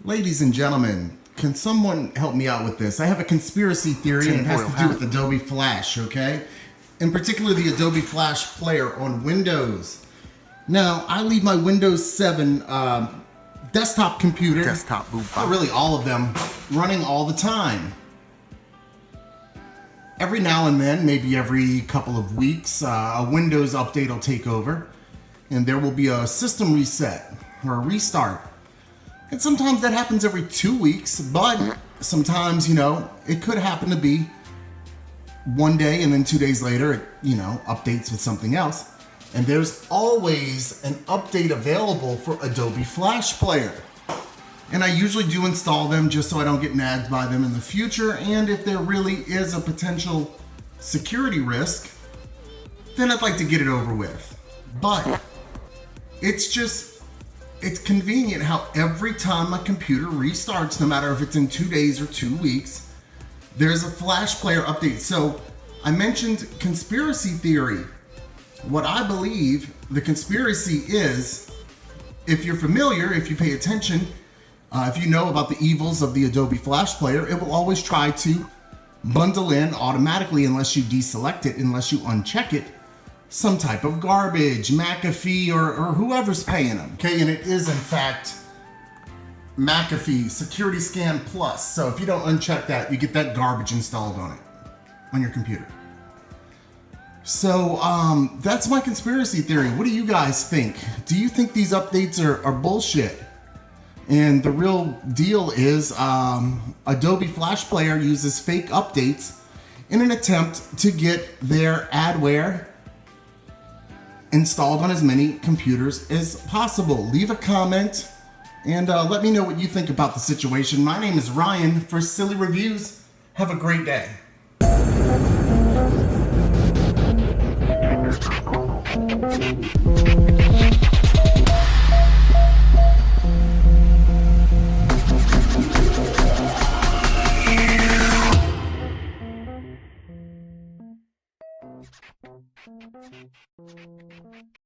Ladies and gentlemen, can someone help me out with this? I have a conspiracy theory and it has to do with Adobe Flash, okay? In particular, the Adobe Flash Player on Windows. Now, I leave my Windows 7 desktop computer, really all of them, running all the time. Every now and then, maybe every couple of weeks, a Windows update will take over and there will be a system reset or a restart. And sometimes that happens every 2 weeks, but sometimes, it could happen to be one day and then 2 days later, it, updates with something else. And there's always an update available for Adobe Flash Player. And I usually do install them just so I don't get nagged by them in the future. And if there really is a potential security risk, then I'd like to get it over with. But it's convenient how every time a computer restarts, no matter if it's in 2 days or 2 weeks, there's a Flash Player update. So I mentioned conspiracy theory. What I believe the conspiracy is, if you're familiar, if you pay attention, if you know about the evils of the Adobe Flash Player, it will always try to bundle in automatically, unless you deselect it, unless you uncheck it, some type of garbage, McAfee, or whoever's paying them. Okay, and it is in fact McAfee Security Scan Plus. So if you don't uncheck that, you get that garbage installed on it, on your computer. So that's my conspiracy theory. What do you guys think? Do you think these updates are bullshit? And the real deal is Adobe Flash Player uses fake updates in an attempt to get their adware installed on as many computers as possible. Leave a comment and let me know what you think about the situation. My name is Ryan for Silly Reviews. Have a great day.